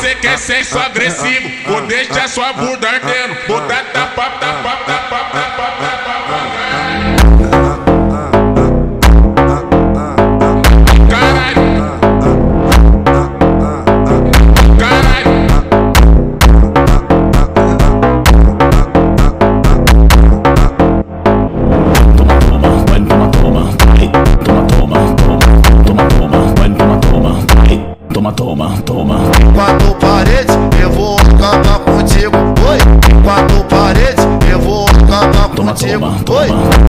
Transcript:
Você quer sexo agressivo, vou deixar sua bunda ardendo. Vou dar tapa. Toma. Quatro paredes, eu vou acabar contigo. Oi, quatro paredes, eu vou acabar contigo. Oi.